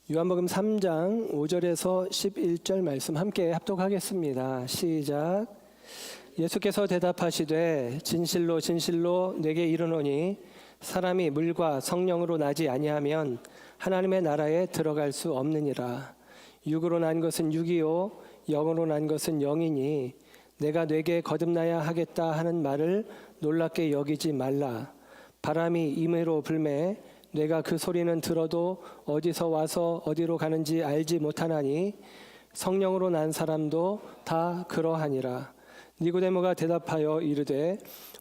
요한복음 3장 5절에서 11절 말씀 함께 합독하겠습니다. 시작. 예수께서 대답하시되 진실로 진실로 내게 이르노니 사람이 물과 성령으로 나지 아니하면 하나님의 나라에 들어갈 수 없느니라. 육으로 난 것은 육이요 영으로 난 것은 영이니 내가 내게 거듭나야 하겠다 하는 말을 놀랍게 여기지 말라. 바람이 임의로 불매 내가 그 소리는 들어도 어디서 와서 어디로 가는지 알지 못하나니 성령으로 난 사람도 다 그러하니라. 니고데모가 대답하여 이르되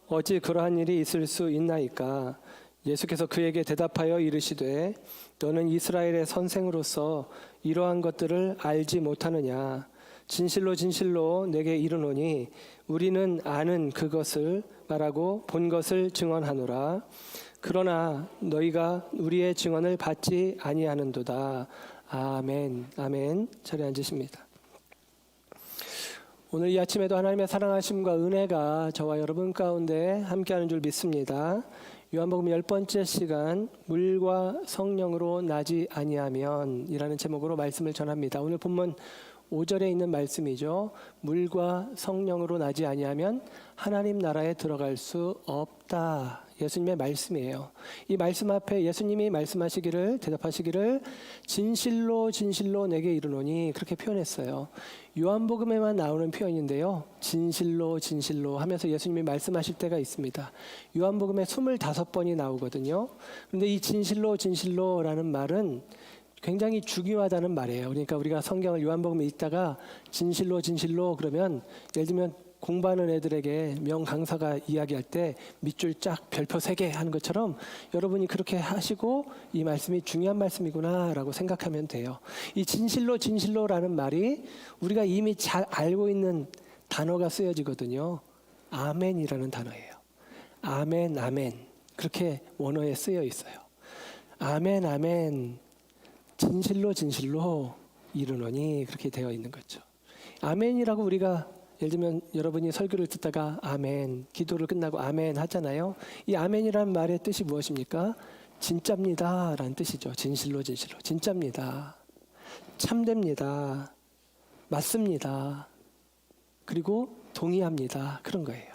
어찌 그러한 일이 있을 수 있나이까? 예수께서 그에게 대답하여 이르시되 너는 이스라엘의 선생으로서 이러한 것들을 알지 못하느냐? 진실로 진실로 내게 이르노니 우리는 아는 그것을 말하고 본 것을 증언하노라. 그러나 너희가 우리의 증언을 받지 아니하는도다. 아멘. 아멘. 자리에 앉으십니다. 오늘 이 아침에도 하나님의 사랑하심과 은혜가 저와 여러분 가운데 함께하는 줄 믿습니다. 요한복음 10번째 시간 물과 성령으로 나지 아니하면 이라는 제목으로 말씀을 전합니다. 오늘 본문 5절에 있는 말씀이죠. 물과 성령으로 나지 아니하면 하나님 나라에 들어갈 수 없다. 예수님의 말씀이에요. 이 말씀 앞에 예수님이 말씀하시기를 대답하시기를 진실로 진실로 내게 이르노니 그렇게 표현했어요. 요한복음에만 나오는 표현인데요. 진실로 진실로 하면서 예수님이 말씀하실 때가 있습니다. 요한복음에 25번이 나오거든요. 그런데 이 진실로 진실로라는 말은 굉장히 중요하다는 말이에요. 그러니까 우리가 성경을 요한복음에 읽다가 진실로 진실로 그러면 예를 들면 공부하는 애들에게 명강사가 이야기할 때 밑줄 쫙 별표 3개 하는 것처럼 여러분이 그렇게 하시고 이 말씀이 중요한 말씀이구나 라고 생각하면 돼요. 이 진실로 진실로라는 말이 우리가 이미 잘 알고 있는 단어가 쓰여지거든요. 아멘이라는 단어예요. 아멘 아멘 그렇게 원어에 쓰여 있어요. 아멘 아멘 진실로 진실로 이르노니 그렇게 되어 있는 거죠. 아멘이라고 우리가 예를 들면 여러분이 설교를 듣다가 아멘, 기도를 끝나고 아멘 하잖아요. 이 아멘이라는 말의 뜻이 무엇입니까? 진짜입니다 라는 뜻이죠. 진실로 진실로 진짜입니다. 참됩니다. 맞습니다. 그리고 동의합니다. 그런 거예요.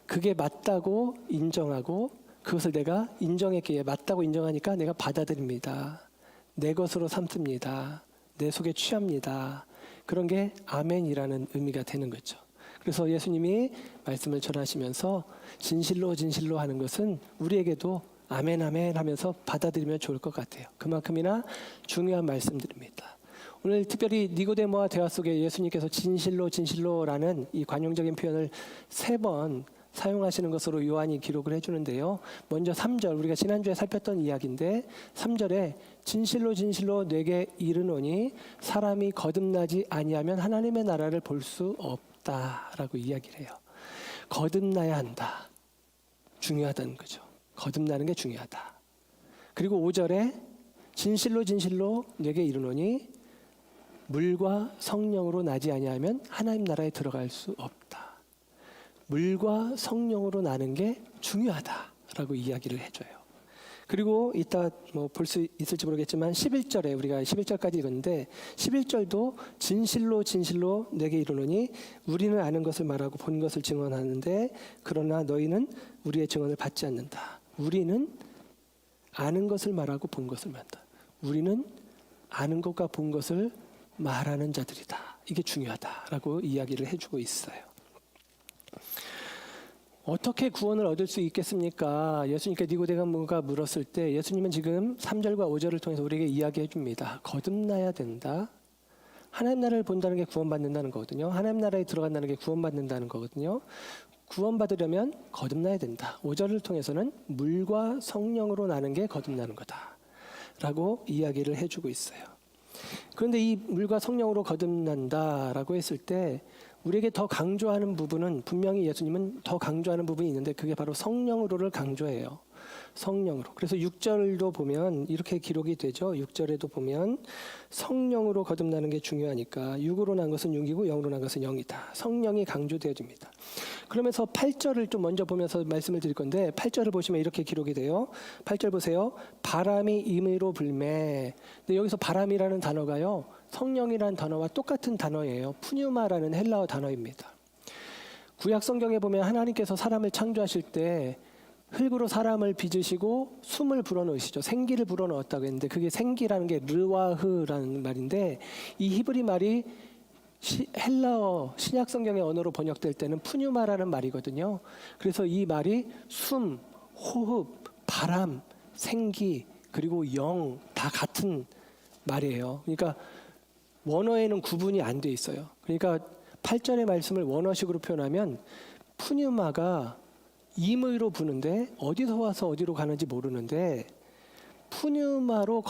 그게 맞다고 인정하고 그것을 내가 인정했기에 맞다고 인정하니까 내가 받아들입니다. 내 것으로 삼습니다. 내 속에 취합니다. 그런 게 아멘이라는 의미가 되는 거죠. 그래서 예수님이 말씀을 전하시면서 진실로 진실로 하는 것은 우리에게도 아멘 아멘 하면서 받아들이면 좋을 것 같아요. 그만큼이나 중요한 말씀들입니다. 오늘 특별히 니고데모와 대화 속에 예수님께서 진실로 진실로라는 이 관용적인 표현을 3번 사용하시는 것으로 요한이 기록을 해주는데요. 먼저 3절 우리가 지난주에 살폈던 이야기인데 3절에 진실로 진실로 내게 이르노니 사람이 거듭나지 아니하면 하나님의 나라를 볼 수 없다라고 이야기를 해요. 거듭나야 한다. 중요하다는 거죠. 거듭나는 게 중요하다. 그리고 5절에 진실로 진실로 내게 이르노니 물과 성령으로 나지 아니하면 하나님 나라에 들어갈 수 없다. 물과 성령으로 나는 게 중요하다라고 이야기를 해줘요. 그리고 이따 볼 수 있을지 모르겠지만 11절에 우리가 11절까지 읽었는데 11절도 진실로 진실로 내게 이르노니 우리는 아는 것을 말하고 본 것을 증언하는데 그러나 너희는 우리의 증언을 받지 않는다. 우리는 아는 것을 말하고 본 것을 말한다. 우리는 아는 것과 본 것을 말하는 자들이다. 이게 중요하다라고 이야기를 해주고 있어요. 어떻게 구원을 얻을 수 있겠습니까? 예수님께 니고데모가 물었을 때 예수님은 지금 3절과 5절을 통해서 우리에게 이야기해 줍니다. 거듭나야 된다. 하나님 나라를 본다는 게 구원받는다는 거거든요. 하나님 나라에 들어간다는 게 구원받는다는 거거든요. 구원받으려면 거듭나야 된다. 5절을 통해서는 물과 성령으로 나는 게 거듭나는 거다 라고 이야기를 해주고 있어요. 그런데 이 물과 성령으로 거듭난다라고 했을 때 우리에게 더 강조하는 부분은 분명히 예수님은 더 강조하는 부분이 있는데 그게 바로 성령으로를 강조해요. 성령으로. 그래서 6절도 보면 이렇게 기록이 되죠. 6절에도 보면 성령으로 거듭나는 게 중요하니까 6으로 난 것은 6이고 0으로 난 것은 0이다. 성령이 강조되어집니다. 그러면서 8절을 좀 먼저 보면서 말씀을 드릴 건데 8절을 보시면 이렇게 기록이 돼요. 8절 보세요. 바람이 임의로 불매. 근데 여기서 바람이라는 단어가요. 성령이라는 단어와 똑같은 단어예요. 푸뉴마라는 헬라어 단어입니다. 구약 성경에 보면 하나님께서 사람을 창조하실 때 흙으로 사람을 빚으시고 숨을 불어넣으시죠. 생기를 불어넣었다고 했는데 그게 생기라는 게 르와흐라는 말인데 이 히브리 말이 헬라어 신약 성경의 언어로 번역될 때는 푸뉴마라는 말이거든요. 그래서 이 말이 숨, 호흡, 바람, 생기 그리고 영 다 같은 말이에요. 그러니까 원어에는 구분이 안 돼 있어요. 그러니까 8절의 말씀을 원어식으로 표현하면 푸뉴마가 임의로 부는데 어디서 와서 어디로 가는지 모르는데 푸뉴마로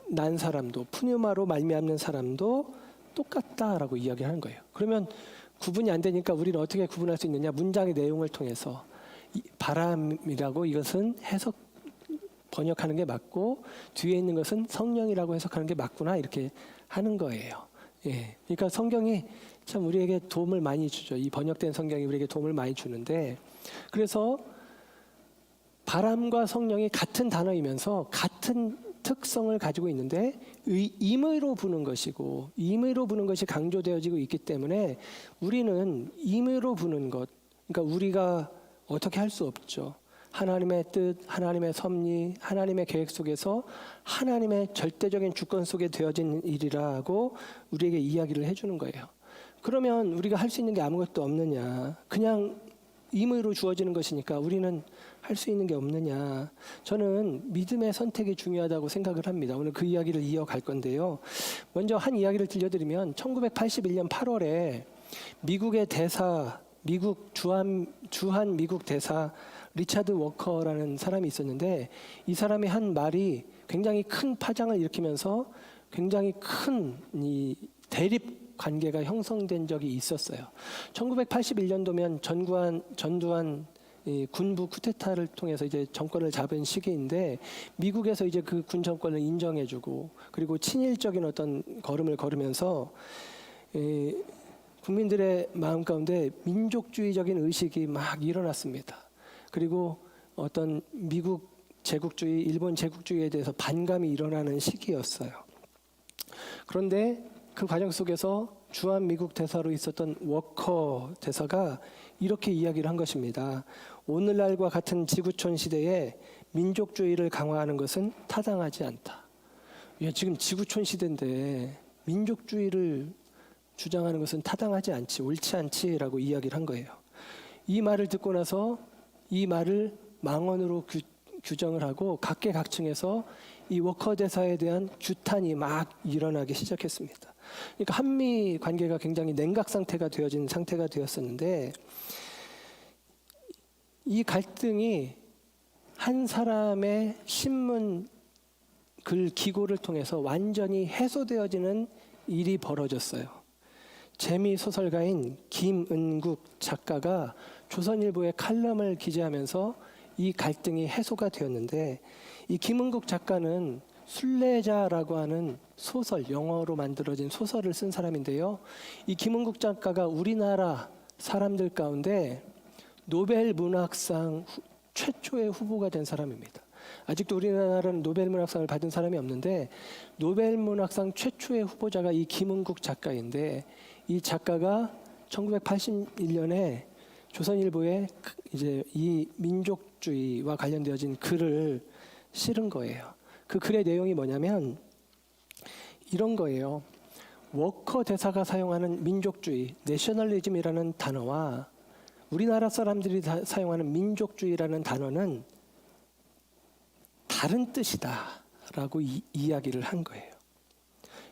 난 사람도 푸뉴마로 말미암는 사람도 똑같다라고 이야기하는 거예요. 그러면 구분이 안 되니까 우리는 어떻게 구분할 수 있느냐? 문장의 내용을 통해서 바람이라고 이것은 해석 번역하는 게 맞고 뒤에 있는 것은 성령이라고 해석하는 게 맞구나 이렇게 하는 거예요. 예, 그러니까 성경이 참 우리에게 도움을 많이 주죠. 이 번역된 성경이 우리에게 도움을 많이 주는데 그래서 바람과 성령이 같은 단어이면서 같은 특성을 가지고 있는데 임의로 부는 것이고 임의로 부는 것이 강조되어지고 있기 때문에 우리는 임의로 부는 것 그러니까 우리가 어떻게 할 수 없죠. 하나님의 뜻, 하나님의 섭리, 하나님의 계획 속에서 하나님의 절대적인 주권 속에 되어진 일이라고 우리에게 이야기를 해주는 거예요. 그러면 우리가 할 수 있는 게 아무것도 없느냐. 그냥 임의로 주어지는 것이니까 우리는 할 수 있는 게 없느냐. 저는 믿음의 선택이 중요하다고 생각을 합니다. 오늘 그 이야기를 이어갈 건데요. 먼저 한 이야기를 들려드리면 1981년 8월에 미국의 대사, 주한 미국 대사 리차드 워커라는 사람이 있었는데 이 사람이 한 말이 굉장히 큰 파장을 일으키면서 굉장히 큰 이 대립 관계가 형성된 적이 있었어요. 1981년도면 전두환 군부 쿠데타를 통해서 이제 정권을 잡은 시기인데 미국에서 이제 그 군 정권을 인정해주고 그리고 친일적인 어떤 걸음을 걸으면서 국민들의 마음 가운데 민족주의적인 의식이 막 일어났습니다. 그리고 어떤 미국 제국주의, 일본 제국주의에 대해서 반감이 일어나는 시기였어요. 그런데 그 과정 속에서 주한 미국 대사로 있었던 워커 대사가 이렇게 이야기를 한 것입니다. 오늘날과 같은 지구촌 시대에 민족주의를 강화하는 것은 타당하지 않다. 지금 지구촌 시대인데 민족주의를 주장하는 것은 타당하지 않지, 옳지 않지라고 이야기를 한 거예요. 이 말을 듣고 나서 이 말을 망언으로 규정을 하고 각계각층에서 이 워커 대사에 대한 규탄이 막 일어나기 시작했습니다. 그러니까 한미 관계가 굉장히 냉각 상태가 되어진 상태가 되었었는데 이 갈등이 한 사람의 신문 글 기고를 통해서 완전히 해소되어지는 일이 벌어졌어요. 재미 소설가인 김은국 작가가 조선일보에 칼럼을 기재하면서 이 갈등이 해소가 되었는데 이 김은국 작가는 순례자라고 하는 소설, 영어로 만들어진 소설을 쓴 사람인데요. 이 김은국 작가가 우리나라 사람들 가운데 노벨 문학상 최초의 후보가 된 사람입니다. 아직도 우리나라는 노벨 문학상을 받은 사람이 없는데 노벨 문학상 최초의 후보자가 이 김은국 작가인데 이 작가가 1981년에 조선일보에 이제 이 민족주의와 관련되어진 글을 실은 거예요. 그 글의 내용이 뭐냐면 이런 거예요. 워커 대사가 사용하는 민족주의, 내셔널리즘이라는 단어와 우리나라 사람들이 사용하는 민족주의라는 단어는 다른 뜻이다라고 이야기를 한 거예요.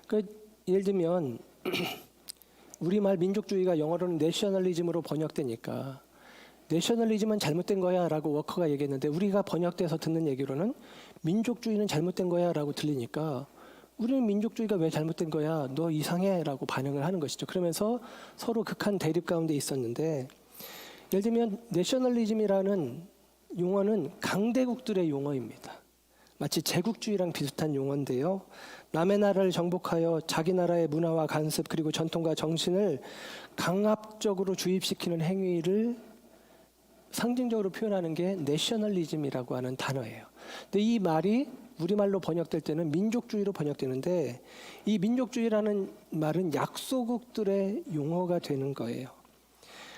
그러니까 예를 들면 우리말 민족주의가 영어로는 내셔널리즘으로 번역되니까 내셔널리즘은 잘못된 거야 라고 워커가 얘기했는데 우리가 번역돼서 듣는 얘기로는 민족주의는 잘못된 거야 라고 들리니까 우리는 민족주의가 왜 잘못된 거야 너 이상해 라고 반응을 하는 것이죠. 그러면서 서로 극한 대립 가운데 있었는데 예를 들면 내셔널리즘이라는 용어는 강대국들의 용어입니다. 마치 제국주의랑 비슷한 용어인데요. 남의 나라를 정복하여 자기 나라의 문화와 관습 그리고 전통과 정신을 강압적으로 주입시키는 행위를 상징적으로 표현하는 게 내셔널리즘이라고 하는 단어예요. 근데 이 말이 우리말로 번역될 때는 민족주의로 번역되는데, 이 민족주의라는 말은 약소국들의 용어가 되는 거예요.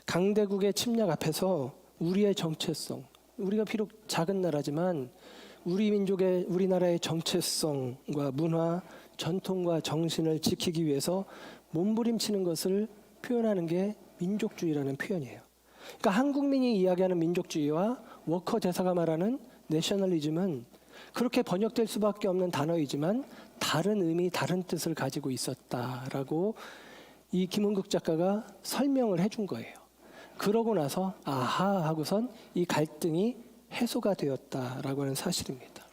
강대국의 침략 앞에서 우리의 정체성, 우리가 비록 작은 나라지만 우리나라의 정체성과 문화, 전통과 정신을 지키기 위해서 몸부림치는 것을 표현하는 게 민족주의라는 표현이에요. 그러니까 한국민이 이야기하는 민족주의와 워커 대사가 말하는 내셔널리즘은 그렇게 번역될 수밖에 없는 단어이지만 다른 의미, 다른 뜻을 가지고 있었다라고 이 김은국 작가가 설명을 해준 거예요. 그러고 나서 아하 하고선 이 갈등이 해소가 되었다라고 하는 사실입니다.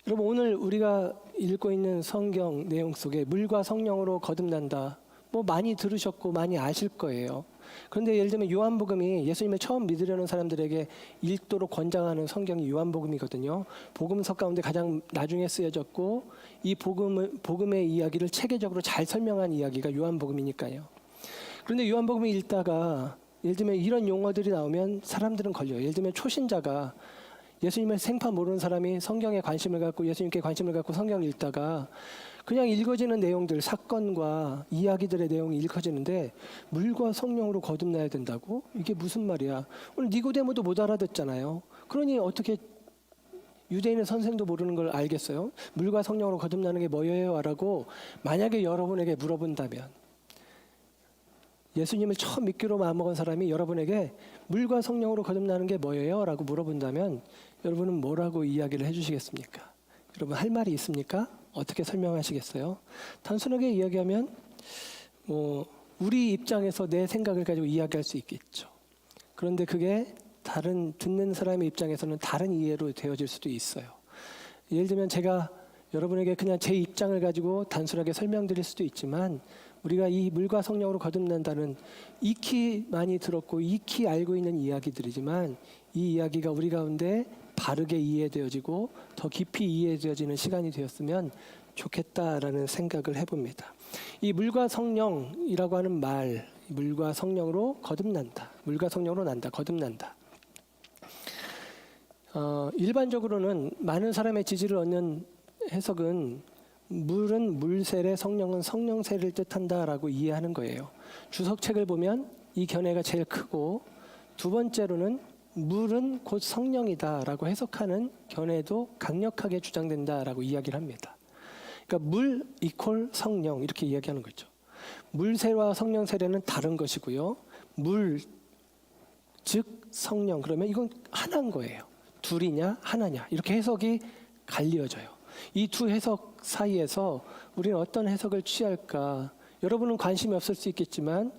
여러분, 오늘 우리가 읽고 있는 성경 내용 속에 물과 성령으로 거듭난다, 뭐 많이 들으셨고 많이 아실 거예요. 그런데 예를 들면 요한복음이 예수님을 처음 믿으려는 사람들에게 읽도록 권장하는 성경이 요한복음이거든요. 복음서 가운데 가장 나중에 쓰여졌고 이 복음의 이야기를 체계적으로 잘 설명한 이야기가 요한복음이니까요. 그런데 요한복음을 읽다가 예를 들면 이런 용어들이 나오면 사람들은 걸려요. 예를 들면 초신자가, 예수님을 생판 모르는 사람이 성경에 관심을 갖고 예수님께 관심을 갖고 성경을 읽다가 그냥 읽어지는 내용들, 사건과 이야기들의 내용이 읽어지는데 물과 성령으로 거듭나야 된다고? 이게 무슨 말이야? 오늘 니고데모도 못 알아듣잖아요. 그러니 어떻게 유대인의 선생도 모르는 걸 알겠어요? 물과 성령으로 거듭나는 게 뭐예요? 라고 만약에 여러분에게 물어본다면, 예수님을 처음 믿기로 마음먹은 사람이 여러분에게 물과 성령으로 거듭나는 게 뭐예요? 라고 물어본다면 여러분은 뭐라고 이야기를 해주시겠습니까? 여러분 할 말이 있습니까? 어떻게 설명하시겠어요? 단순하게 이야기하면 우리 입장에서 내 생각을 가지고 이야기할 수 있겠죠. 그런데 그게 다른 듣는 사람의 입장에서는 다른 이해로 되어질 수도 있어요. 예를 들면 제가 여러분에게 그냥 제 입장을 가지고 단순하게 설명드릴 수도 있지만, 우리가 이 물과 성령으로 거듭난다는 익히 많이 들었고 익히 알고 있는 이야기들이지만 이 이야기가 우리 가운데 바르게 이해되어지고 더 깊이 이해되어지는 시간이 되었으면 좋겠다라는 생각을 해봅니다. 이 물과 성령이라고 하는 말, 물과 성령으로 거듭난다, 물과 성령으로 난다, 거듭난다. 일반적으로는 많은 사람의 지지를 얻는 해석은 물은 물세례, 성령은 성령세례를 뜻한다라고 이해하는 거예요. 주석책을 보면 이 견해가 제일 크고, 두 번째로는 물은 곧 성령이다라고 해석하는 견해도 강력하게 주장된다라고 이야기를 합니다. 그러니까 물 이퀄 성령 이렇게 이야기하는 거죠. 물세례와 성령세례는 다른 것이고요. 물 즉 성령, 그러면 이건 하나인 거예요. 둘이냐 하나냐 이렇게 해석이 갈리어져요. 이 두 해석 사이에서 우리는 어떤 해석을 취할까? 여러분은 관심이 없을 수 있겠지만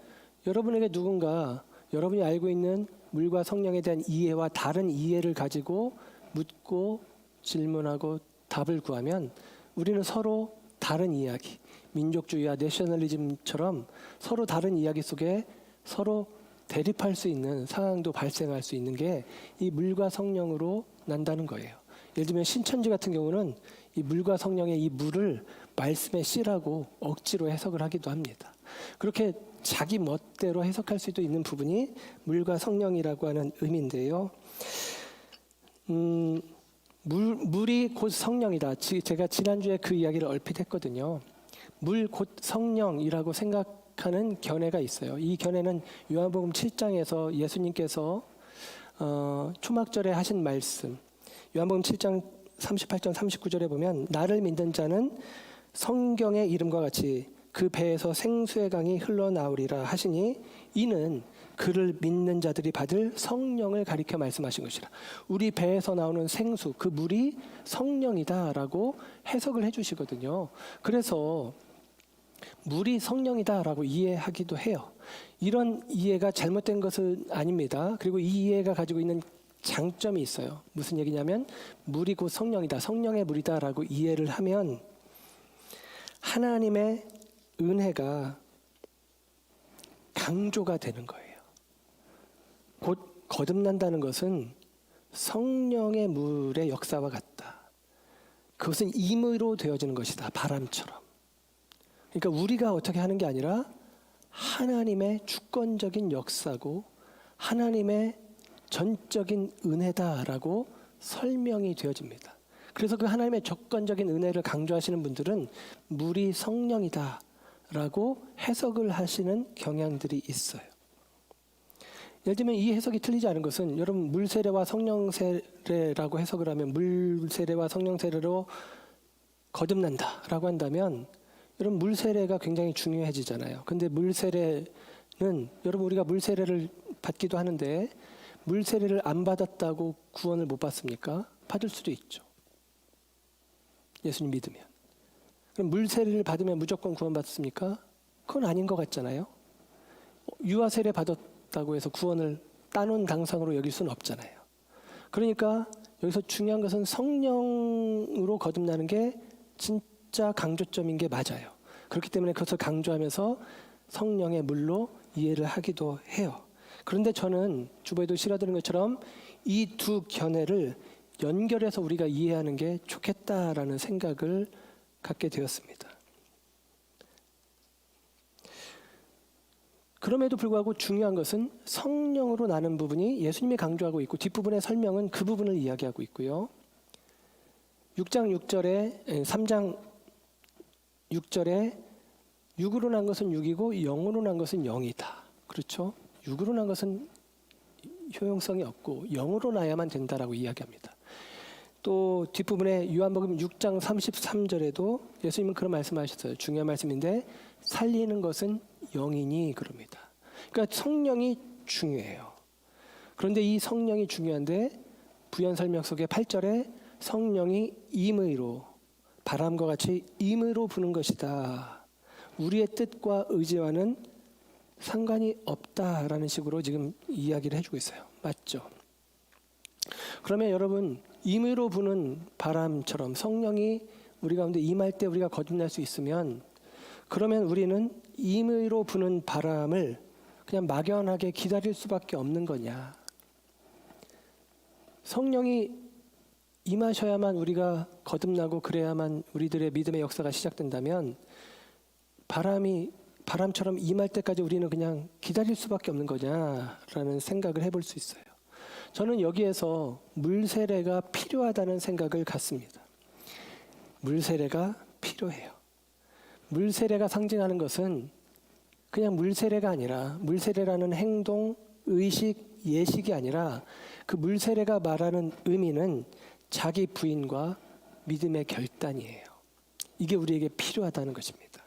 여러분에게 누군가 여러분이 알고 있는 물과 성령에 대한 이해와 다른 이해를 가지고 묻고 질문하고 답을 구하면 우리는 서로 다른 이야기, 민족주의와 내셔널리즘처럼 서로 다른 이야기 속에 서로 대립할 수 있는 상황도 발생할 수 있는 게 이 물과 성령으로 난다는 거예요. 예를 들면 신천지 같은 경우는 이 물과 성령의 이 물을 말씀의 씨라고 억지로 해석을 하기도 합니다. 그렇게 자기 멋대로 해석할 수도 있는 부분이 물과 성령이라고 하는 의미인데요. 물이 곧 성령이다. 제가 지난주에 그 이야기를 얼핏 했거든요. 물 곧 성령이라고 생각하는 견해가 있어요. 이 견해는 요한복음 7장에서 예수님께서 초막절에 하신 말씀, 요한복음 7장 38절 39절에 보면 나를 믿는 자는 성경의 이름과 같이 그 배에서 생수의 강이 흘러나오리라 하시니 이는 그를 믿는 자들이 받을 성령을 가리켜 말씀하신 것이라. 우리 배에서 나오는 생수, 그 물이 성령이다라고 해석을 해주시거든요. 그래서 물이 성령이다라고 이해하기도 해요. 이런 이해가 잘못된 것은 아닙니다. 그리고 이 이해가 가지고 있는 장점이 있어요. 무슨 얘기냐면 물이 곧 성령이다, 성령의 물이다라고 이해를 하면 하나님의 은혜가 강조가 되는 거예요. 곧 거듭난다는 것은 성령의 물의 역사와 같다. 그것은 임의로 되어지는 것이다. 바람처럼. 그러니까 우리가 어떻게 하는 게 아니라 하나님의 주권적인 역사고 하나님의 전적인 은혜다라고 설명이 되어집니다. 그래서 그 하나님의 조건적인 은혜를 강조하시는 분들은 물이 성령이다라고 해석을 하시는 경향들이 있어요. 예를 들면 이 해석이 틀리지 않은 것은 여러분 물 세례와 성령 세례라고 해석을 하면 물 세례와 성령 세례로 거듭난다라고 한다면 여러분 물 세례가 굉장히 중요해지잖아요. 근데 물 세례는 여러분 우리가 물 세례를 받기도 하는데 물 세례를 안 받았다고 구원을 못 받습니까? 받을 수도 있죠. 예수님 믿으면. 그럼 물 세례를 받으면 무조건 구원 받습니까? 그건 아닌 것 같잖아요. 유아 세례 받았다고 해서 구원을 따놓은 당상으로 여길 수는 없잖아요. 그러니까 여기서 중요한 것은 성령으로 거듭나는 게 진짜 강조점인 게 맞아요. 그렇기 때문에 그것을 강조하면서 성령의 물로 이해를 하기도 해요. 그런데 저는 주보에도 실어드린 것처럼 이 두 견해를 연결해서 우리가 이해하는 게 좋겠다라는 생각을 갖게 되었습니다. 그럼에도 불구하고 중요한 것은 성령으로 나는 부분이 예수님이 강조하고 있고 뒷부분의 설명은 그 부분을 이야기하고 있고요. 6장 6절에 3장 6절에 육으로 난 것은 육이고 영으로 난 것은 영이다. 그렇죠? 육으로 난 것은 효용성이 없고 영으로 나야만 된다라고 이야기합니다. 또 뒷부분에 요한복음 6장 33절에도 예수님은 그런 말씀하셨어요. 중요한 말씀인데 살리는 것은 영이니 그럽니다. 그러니까 성령이 중요해요. 그런데 이 성령이 중요한데 부연 설명 속에 8절에 성령이 임의로 바람과 같이 임의로 부는 것이다. 우리의 뜻과 의지와는 상관이 없다라는 식으로 지금 이야기를 해주고 있어요. 맞죠? 그러면 여러분 임의로 부는 바람처럼 성령이 우리 가운데 임할 때 우리가 거듭날 수 있으면 그러면 우리는 임의로 부는 바람을 그냥 막연하게 기다릴 수밖에 없는 거냐. 성령이 임하셔야만 우리가 거듭나고 그래야만 우리들의 믿음의 역사가 시작된다면 바람처럼 임할 때까지 우리는 그냥 기다릴 수밖에 없는 거냐라는 생각을 해볼 수 있어요. 저는 여기에서 물 세례가 필요하다는 생각을 갖습니다. 물 세례가 필요해요. 물 세례가 상징하는 것은 그냥 물 세례가 아니라 물 세례라는 행동, 의식, 예식이 아니라 그 물 세례가 말하는 의미는 자기 부인과 믿음의 결단이에요. 이게 우리에게 필요하다는 것입니다.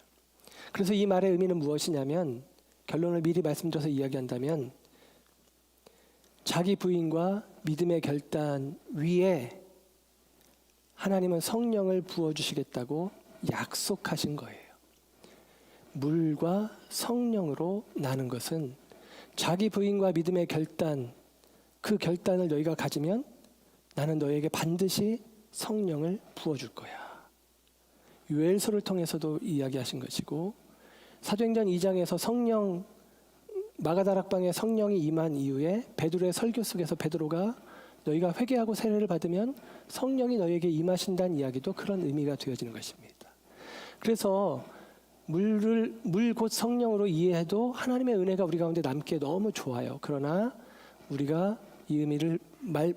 그래서 이 말의 의미는 무엇이냐면 결론을 미리 말씀드려서 이야기한다면 자기 부인과 믿음의 결단 위에 하나님은 성령을 부어주시겠다고 약속하신 거예요. 물과 성령으로 나는 것은 자기 부인과 믿음의 결단, 그 결단을 너희가 가지면 나는 너희에게 반드시 성령을 부어줄 거야. 요엘서를 통해서도 이야기하신 것이고 사도행전 2장에서 성령 마가다락방에 성령이 임한 이후에 베드로의 설교 속에서 베드로가 너희가 회개하고 세례를 받으면 성령이 너희에게 임하신다는 이야기도 그런 의미가 되어지는 것입니다. 그래서 물 곧 성령으로 이해해도 하나님의 은혜가 우리 가운데 남기에 너무 좋아요. 그러나 우리가 이 의미를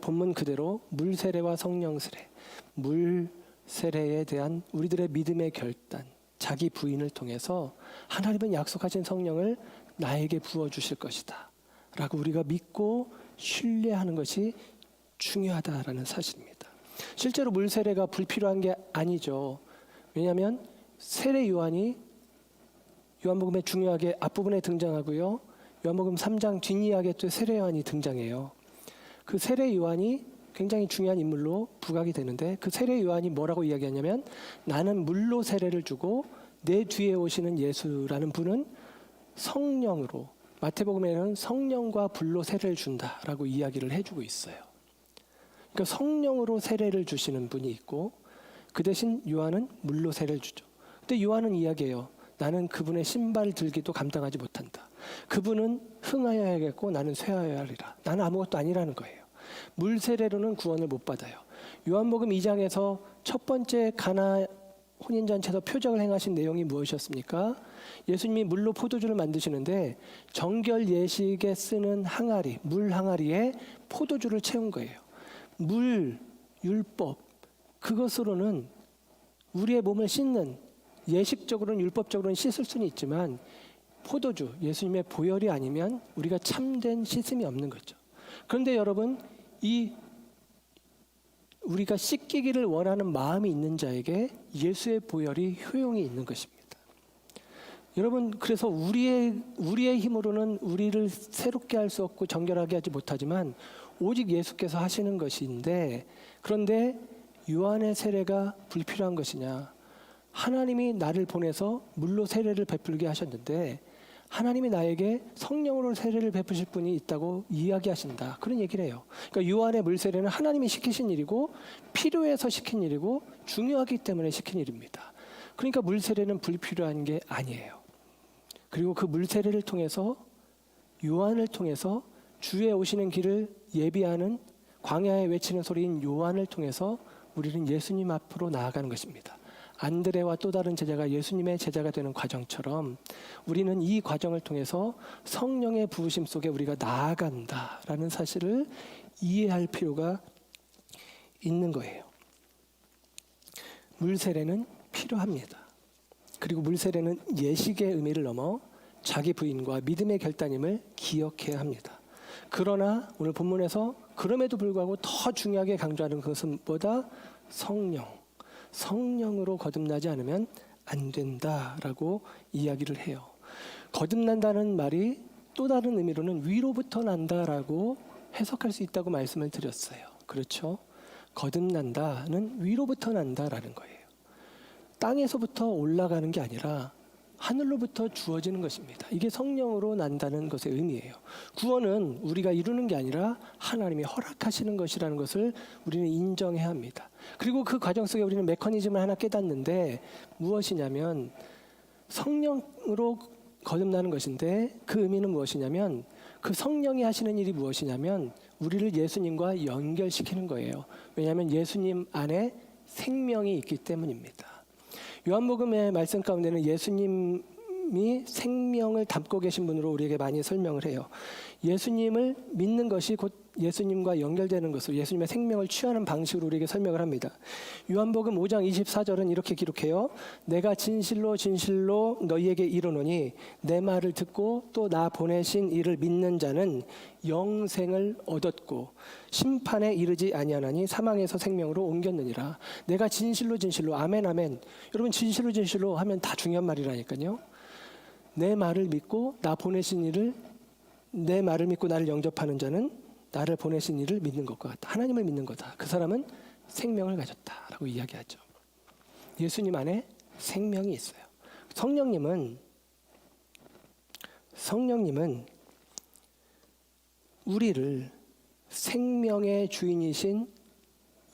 본문 그대로 물 세례와 성령 세례, 물 세례에 대한 우리들의 믿음의 결단, 자기 부인을 통해서 하나님은 약속하신 성령을 나에게 부어주실 것이다 라고 우리가 믿고 신뢰하는 것이 중요하다라는 사실입니다. 실제로 물 세례가 불필요한 게 아니죠. 왜냐하면 세례 요한이 요한복음에 중요하게 앞부분에 등장하고요. 요한복음 3장 뒷이야기에 또 세례 요한이 등장해요. 그 세례 요한이 굉장히 중요한 인물로 부각이 되는데 그 세례 요한이 뭐라고 이야기하냐면 나는 물로 세례를 주고 내 뒤에 오시는 예수라는 분은 성령으로 마태복음에는 성령과 불로 세례를 준다라고 이야기를 해주고 있어요. 그러니까 성령으로 세례를 주시는 분이 있고 그 대신 요한은 물로 세례를 주죠. 근데 요한은 이야기해요. 나는 그분의 신발 들기도 감당하지 못한다. 그분은 흥하여야겠고 나는 쇠하여야 하리라. 나는 아무것도 아니라는 거예요. 물 세례로는 구원을 못 받아요. 요한복음 2장에서 첫 번째 가나 혼인잔치에서 표적을 행하신 내용이 무엇이었습니까? 예수님이 물로 포도주를 만드시는데 정결 예식에 쓰는 항아리, 물 항아리에 포도주를 채운 거예요. 물, 율법, 그것으로는 우리의 몸을 씻는, 예식적으로는 율법적으로는 씻을 수는 있지만 포도주, 예수님의 보혈이 아니면 우리가 참된 씻음이 없는 거죠. 그런데 여러분, 우리가 씻기기를 원하는 마음이 있는 자에게 예수의 보혈이 효용이 있는 것입니다. 여러분, 그래서 우리의 힘으로는 우리를 새롭게 할 수 없고 정결하게 하지 못하지만 오직 예수께서 하시는 것인데, 그런데 요한의 세례가 불필요한 것이냐? 하나님이 나를 보내서 물로 세례를 베풀게 하셨는데 하나님이 나에게 성령으로 세례를 베푸실 분이 있다고 이야기하신다. 그런 얘기를 해요. 그러니까 요한의 물 세례는 하나님이 시키신 일이고 필요해서 시킨 일이고 중요하기 때문에 시킨 일입니다. 그러니까 물 세례는 불필요한 게 아니에요. 그리고 그 물 세례를 통해서 요한을 통해서 주의 오시는 길을 예비하는 광야에 외치는 소리인 요한을 통해서 우리는 예수님 앞으로 나아가는 것입니다. 안드레와 또 다른 제자가 예수님의 제자가 되는 과정처럼 우리는 이 과정을 통해서 성령의 부으심 속에 우리가 나아간다라는 사실을 이해할 필요가 있는 거예요. 물 세례는 필요합니다. 그리고 물 세례는 예식의 의미를 넘어 자기 부인과 믿음의 결단임을 기억해야 합니다. 그러나 오늘 본문에서 그럼에도 불구하고 더 중요하게 강조하는 것은 뭐다? 성령으로 거듭나지 않으면 안 된다라고 이야기를 해요. 거듭난다는 말이 또 다른 의미로는 위로부터 난다라고 해석할 수 있다고 말씀을 드렸어요. 그렇죠? 거듭난다는 위로부터 난다라는 거예요. 땅에서부터 올라가는 게 아니라 하늘로부터 주어지는 것입니다. 이게 성령으로 난다는 것의 의미예요. 구원은 우리가 이루는 게 아니라 하나님이 허락하시는 것이라는 것을 우리는 인정해야 합니다. 그리고 그 과정 속에 우리는 메커니즘을 하나 깨닫는데 무엇이냐면 성령으로 거듭나는 것인데 그 의미는 무엇이냐면 그 성령이 하시는 일이 무엇이냐면 우리를 예수님과 연결시키는 거예요. 왜냐하면 예수님 안에 생명이 있기 때문입니다. 요한복음의 말씀 가운데는 예수님이 생명을 담고 계신 분으로 우리에게 많이 설명을 해요. 예수님을 믿는 것이 곧 예수님과 연결되는 것으로 예수님의 생명을 취하는 방식으로 우리에게 설명을 합니다. 요한복음 5장 24절은 이렇게 기록해요. 내가 진실로 진실로 너희에게 이르노니 내 말을 듣고 또 나 보내신 이를 믿는 자는 영생을 얻었고 심판에 이르지 아니하나니 사망에서 생명으로 옮겼느니라. 내가 진실로 진실로 아멘 아멘. 여러분 진실로 진실로 하면 다 중요한 말이라니까요. 내 말을 믿고 나 보내신 이를 내 말을 믿고 나를 영접하는 자는 나를 보내신 이를 믿는 것과 같다. 하나님을 믿는 거다. 그 사람은 생명을 가졌다라고 이야기하죠. 예수님 안에 생명이 있어요. 성령님은 우리를 생명의 주인이신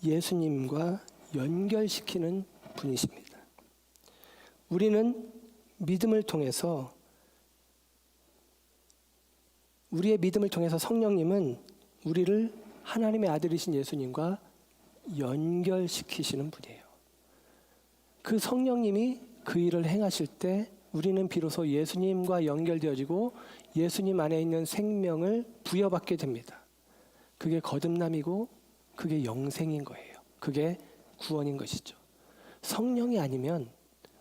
예수님과 연결시키는 분이십니다. 우리는 믿음을 통해서 우리의 믿음을 통해서 성령님은 우리를 하나님의 아들이신 예수님과 연결시키시는 분이에요. 그 성령님이 그 일을 행하실 때 우리는 비로소 예수님과 연결되어지고 예수님 안에 있는 생명을 부여받게 됩니다. 그게 거듭남이고 그게 영생인 거예요. 그게 구원인 것이죠. 성령이 아니면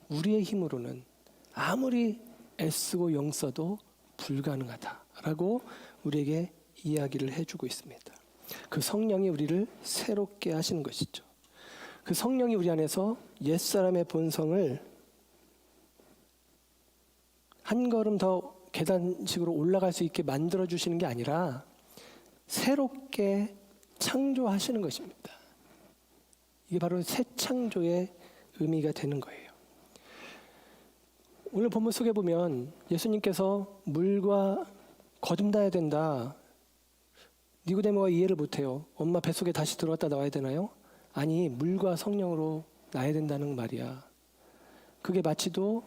우리의 힘으로는 아무리 애쓰고 용써도 불가능하다라고 우리에게 이야기를 해주고 있습니다. 그 성령이 우리를 새롭게 하시는 것이죠. 그 성령이 우리 안에서 옛사람의 본성을 한 걸음 더 계단식으로 올라갈 수 있게 만들어주시는 게 아니라 새롭게 창조하시는 것입니다. 이게 바로 새 창조의 의미가 되는 거예요. 오늘 본문 속에 보면 예수님께서 물과 거듭나야 된다. 니고데모가 이해를 못해요. 엄마 뱃속에 다시 들어왔다 나와야 되나요? 아니, 물과 성령으로 나야 된다는 말이야. 그게 마치도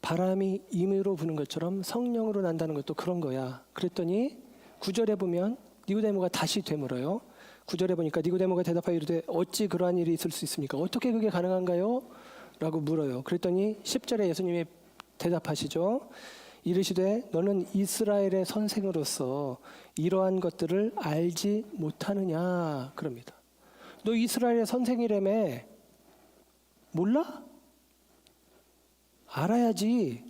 바람이 임의로 부는 것처럼 성령으로 난다는 것도 그런 거야. 그랬더니 9절에 보면 니고데모가 다시 되물어요. 9절에 보니까 니고데모가 대답하여 이르되 어찌 그러한 일이 있을 수 있습니까? 어떻게 그게 가능한가요? 라고 물어요. 그랬더니 10절에 예수님이 대답하시죠. 이르시되 너는 이스라엘의 선생으로서 이러한 것들을 알지 못하느냐 그럽니다. 너 이스라엘의 선생이라며 몰라? 알아야지.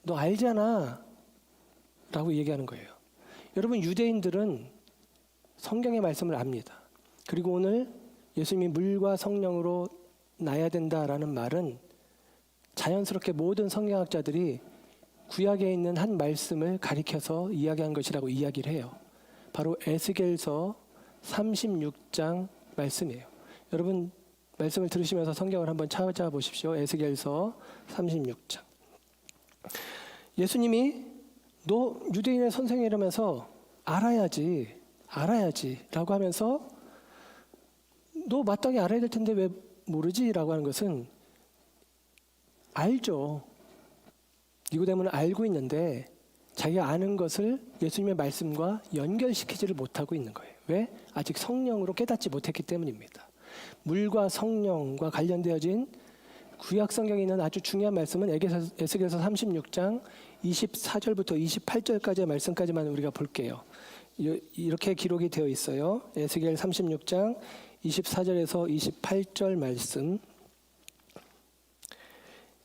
너 알잖아 라고 얘기하는 거예요. 여러분, 유대인들은 성경의 말씀을 압니다. 그리고 오늘 예수님이 물과 성령으로 나야 된다라는 말은 자연스럽게 모든 성경학자들이 구약에 있는 한 말씀을 가리켜서 이야기한 것이라고 이야기를 해요. 바로 에스겔서 36장 말씀이에요. 여러분, 말씀을 들으시면서 성경을 한번 찾아보십시오. 에스겔서 36장. 예수님이 너 유대인의 선생이라면서 알아야지 라고 하면서 너 마땅히 알아야 될 텐데 왜 모르지? 라고 하는 것은 알죠. 니고데모는 알고 있는데 자기가 아는 것을 예수님의 말씀과 연결시키지를 못하고 있는 거예요. 왜? 아직 성령으로 깨닫지 못했기 때문입니다. 물과 성령과 관련되어진 구약 성경에 있는 아주 중요한 말씀은 에스겔서 36장 24절부터 28절까지의 말씀까지만 우리가 볼게요. 이렇게 기록이 되어 있어요. 에스겔 36장 24절에서 28절 말씀.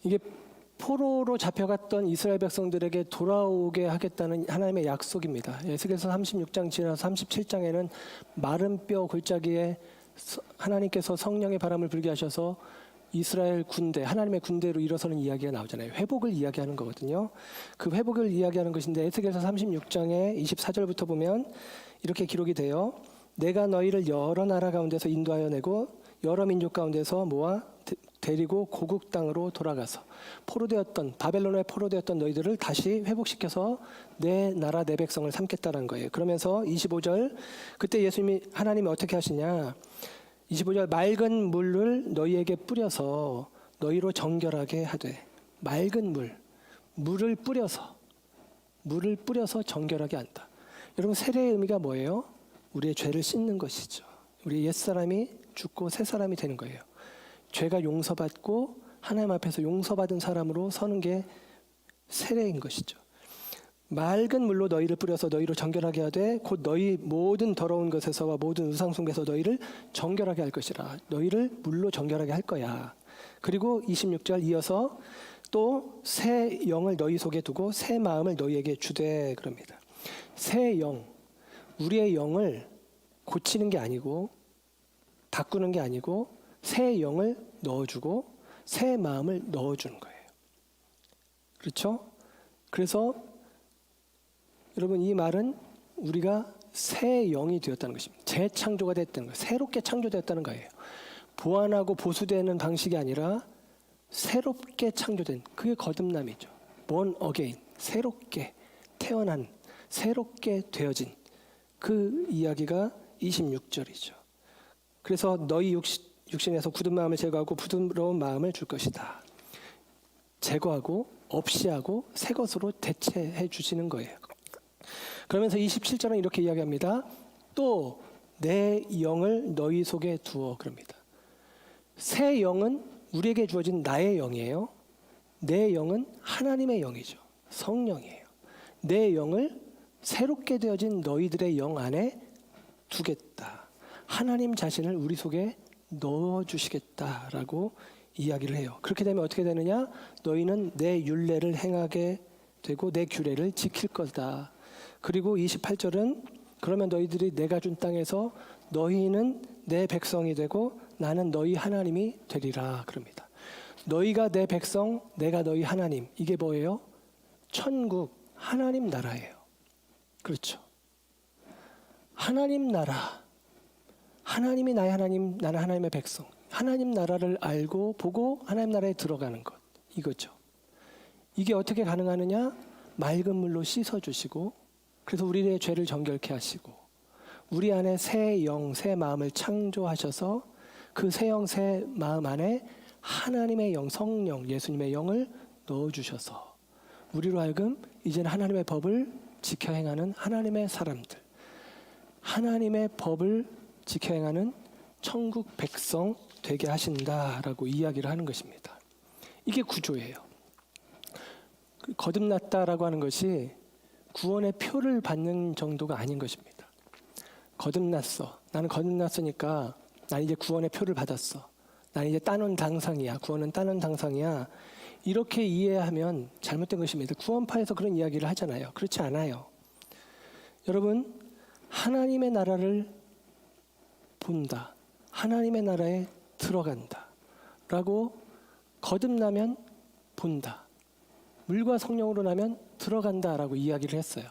이게 포로로 잡혀갔던 이스라엘 백성들에게 돌아오게 하겠다는 하나님의 약속입니다. 에스겔서 36장 지나서 37장에는 마른 뼈 골짜기에 하나님께서 성령의 바람을 불게 하셔서 이스라엘 군대, 하나님의 군대로 일어서는 이야기가 나오잖아요. 회복을 이야기하는 거거든요. 그 회복을 이야기하는 것인데 에스겔서 36장에 24절부터 보면 이렇게 기록이 돼요. 내가 너희를 여러 나라 가운데서 인도하여 내고 여러 민족 가운데서 모아 데리고 고국 땅으로 돌아가서 포로되었던 바벨론에 포로되었던 너희들을 다시 회복시켜서 내 나라 내 백성을 삼겠다는 거예요. 그러면서 25절 그때 예수님이 하나님이 어떻게 하시냐 25절 맑은 물을 너희에게 뿌려서 너희로 정결하게 하되 맑은 물을 뿌려서 정결하게 한다. 여러분 세례의 의미가 뭐예요? 우리의 죄를 씻는 것이죠. 우리 옛사람이 죽고 새 사람이 되는 거예요. 죄가 용서받고 하나님 앞에서 용서받은 사람으로 서는 게 세례인 것이죠. 맑은 물로 너희를 뿌려서 너희로 정결하게 하되 곧 너희 모든 더러운 것에서와 모든 우상 숭배에서 너희를 정결하게 할 것이라. 너희를 물로 정결하게 할 거야. 그리고 26절 이어서 또 새 영을 너희 속에 두고 새 마음을 너희에게 주되 그럽니다. 새 영, 우리의 영을 고치는 게 아니고 바꾸는 게 아니고 새 영을 넣어주고 새 마음을 넣어주는 거예요. 그렇죠? 그래서 여러분 이 말은 우리가 새 영이 되었다는 것입니다. 재창조가 됐다는 거예요. 새롭게 창조되었다는 거예요. 보완하고 보수되는 방식이 아니라 새롭게 창조된 그게 거듭남이죠. born again, 새롭게 태어난, 새롭게 되어진 그 이야기가 26절이죠. 그래서 너희 육신에서 굳은 마음을 제거하고 부드러운 마음을 줄 것이다. 제거하고 없이 하고 새 것으로 대체해 주시는 거예요. 그러면서 27절은 이렇게 이야기합니다. 또 내 영을 너희 속에 두어 그럽니다. 새 영은 우리에게 주어진 나의 영이에요. 내 영은 하나님의 영이죠. 성령이에요. 내 영을 새롭게 되어진 너희들의 영 안에 두겠다. 하나님 자신을 우리 속에 넣어주시겠다라고 이야기를 해요. 그렇게 되면 어떻게 되느냐? 너희는 내 율례를 행하게 되고 내 규례를 지킬 거다. 그리고 28절은 그러면 너희들이 내가 준 땅에서 너희는 내 백성이 되고 나는 너희 하나님이 되리라 그럽니다. 너희가 내 백성, 내가 너희 하나님. 이게 뭐예요? 천국, 하나님 나라예요. 그렇죠. 하나님 나라. 하나님이 나의 하나님, 나는 하나님의 백성. 하나님 나라를 알고 보고 하나님 나라에 들어가는 것. 이거죠. 이게 어떻게 가능하느냐? 맑은 물로 씻어주시고 그래서 우리의 죄를 정결케 하시고 우리 안에 새 영, 새 마음을 창조하셔서 그 새 영, 새 마음 안에 하나님의 영, 성령, 예수님의 영을 넣어주셔서 우리로 하여금 이제는 하나님의 법을 지켜 행하는 하나님의 사람들. 하나님의 법을 지켜 행하는 천국 백성 되게 하신다라고 이야기를 하는 것입니다. 이게 구조예요. 거듭났다라고 하는 것이 구원의 표를 받는 정도가 아닌 것입니다. 거듭났어. 나는 거듭났으니까 난 이제 구원의 표를 받았어. 난 이제 따놓은 당상이야. 구원은 따놓은 당상이야. 이렇게 이해하면 잘못된 것입니다. 구원파에서 그런 이야기를 하잖아요. 그렇지 않아요. 여러분, 하나님의 나라를 본다. 하나님의 나라에 들어간다. 라고 거듭나면 본다. 물과 성령으로 나면 들어간다라고 이야기를 했어요.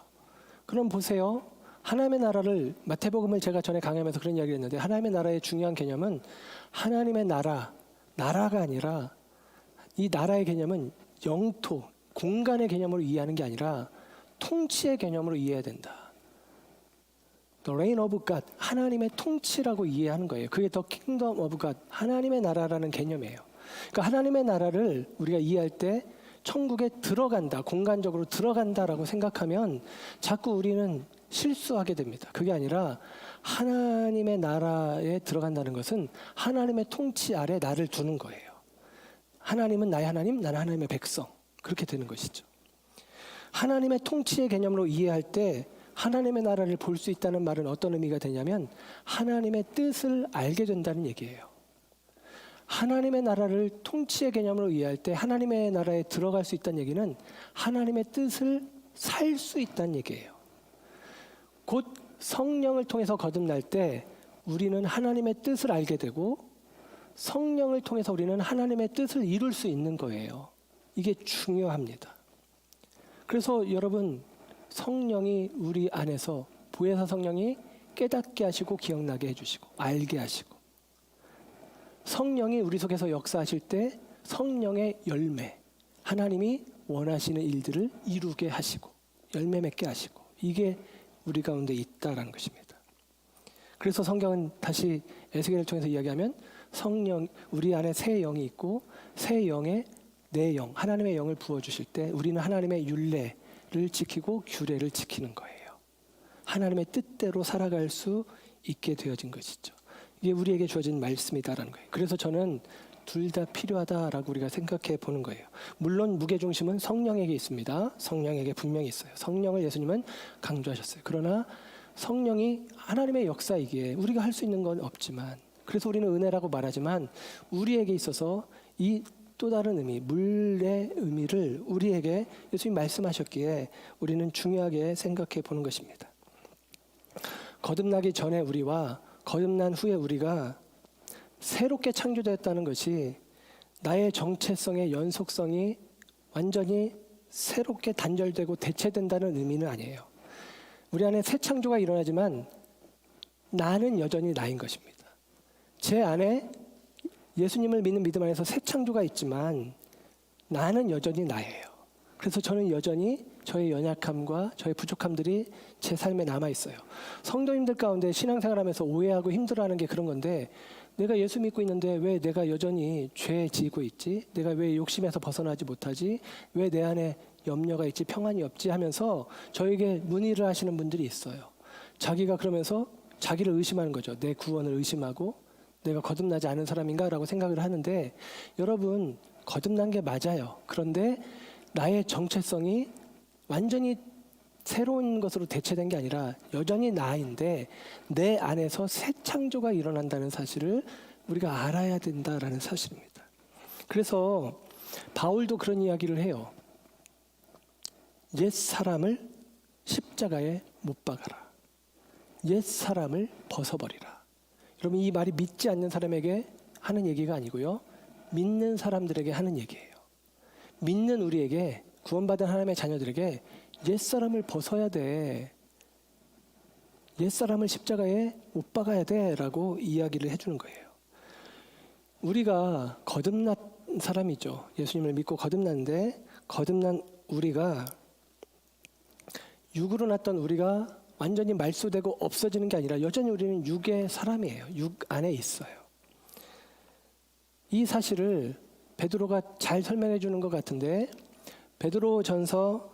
그럼 보세요. 하나님의 나라를, 마태복음을 제가 전에 강의하면서 그런 이야기를 했는데, 하나님의 나라의 중요한 개념은 하나님의 나라가 아니라, 이 나라의 개념은 영토, 공간의 개념으로 이해하는 게 아니라 통치의 개념으로 이해해야 된다. The reign of God, 하나님의 통치라고 이해하는 거예요. 그게 The kingdom of God, 하나님의 나라라는 개념이에요. 그러니까 하나님의 나라를 우리가 이해할 때 천국에 들어간다, 공간적으로 들어간다라고 생각하면 자꾸 우리는 실수하게 됩니다. 그게 아니라 하나님의 나라에 들어간다는 것은 하나님의 통치 아래 나를 두는 거예요. 하나님은 나의 하나님, 나는 하나님의 백성. 그렇게 되는 것이죠. 하나님의 통치의 개념으로 이해할 때 하나님의 나라를 볼 수 있다는 말은 어떤 의미가 되냐면 하나님의 뜻을 알게 된다는 얘기예요. 하나님의 나라를 통치의 개념으로 이해할 때 하나님의 나라에 들어갈 수 있다는 얘기는 하나님의 뜻을 살 수 있다는 얘기예요. 곧 성령을 통해서 거듭날 때 우리는 하나님의 뜻을 알게 되고 성령을 통해서 우리는 하나님의 뜻을 이룰 수 있는 거예요. 이게 중요합니다. 그래서 여러분, 성령이 우리 안에서, 보혜사 성령이 깨닫게 하시고 기억나게 해주시고 알게 하시고, 성령이 우리 속에서 역사하실 때 성령의 열매, 하나님이 원하시는 일들을 이루게 하시고 열매 맺게 하시고, 이게 우리 가운데 있다라는 것입니다. 그래서 성경은 다시 에스겔을 통해서 이야기하면 성령, 우리 안에 새 영이 있고 새 영에 내 영, 하나님의 영을 부어주실 때 우리는 하나님의 율례를 지키고 규례를 지키는 거예요. 하나님의 뜻대로 살아갈 수 있게 되어진 것이죠. 이게 우리에게 주어진 말씀이다라는 거예요. 그래서 저는 둘 다 필요하다라고 우리가 생각해 보는 거예요. 물론 무게중심은 성령에게 있습니다. 성령에게 분명히 있어요. 성령을 예수님은 강조하셨어요. 그러나 성령이 하나님의 역사이기에 우리가 할 수 있는 건 없지만, 그래서 우리는 은혜라고 말하지만 우리에게 있어서 이 또 다른 의미, 물의 의미를 우리에게 예수님이 말씀하셨기에 우리는 중요하게 생각해 보는 것입니다. 거듭나기 전에 우리와 거듭난 후에 우리가 새롭게 창조되었다는 것이 나의 정체성의 연속성이 완전히 새롭게 단절되고 대체된다는 의미는 아니에요. 우리 안에 새 창조가 일어나지만 나는 여전히 나인 것입니다. 제 안에 예수님을 믿는 믿음 안에서 새 창조가 있지만 나는 여전히 나예요. 그래서 저는 여전히 저의 연약함과 저의 부족함들이 제 삶에 남아있어요. 성도님들 가운데 신앙생활하면서 오해하고 힘들어하는 게 그런 건데, 내가 예수 믿고 있는데 왜 내가 여전히 죄에 지고 있지? 내가 왜 욕심에서 벗어나지 못하지? 왜 내 안에 염려가 있지? 평안이 없지? 하면서 저에게 문의를 하시는 분들이 있어요. 자기가 그러면서 자기를 의심하는 거죠. 내 구원을 의심하고 내가 거듭나지 않은 사람인가? 라고 생각을 하는데, 여러분, 거듭난 게 맞아요. 그런데 나의 정체성이 완전히 새로운 것으로 대체된 게 아니라 여전히 나인데 내 안에서 새 창조가 일어난다는 사실을 우리가 알아야 된다라는 사실입니다. 그래서 바울도 그런 이야기를 해요. 옛 사람을 십자가에 못 박아라. 옛 사람을 벗어버리라. 여러분, 이 말이 믿지 않는 사람에게 하는 얘기가 아니고요. 믿는 사람들에게 하는 얘기예요. 믿는 우리에게, 구원받은 하나님의 자녀들에게 옛사람을 벗어야 돼. 옛사람을 십자가에 못 박아야 돼. 라고 이야기를 해주는 거예요. 우리가 거듭난 사람이죠. 예수님을 믿고 거듭났는데, 거듭난 우리가, 육으로 났던 우리가 완전히 말소되고 없어지는 게 아니라 여전히 우리는 육의 사람이에요. 육 안에 있어요. 이 사실을 베드로가 잘 설명해 주는 것 같은데, 베드로전서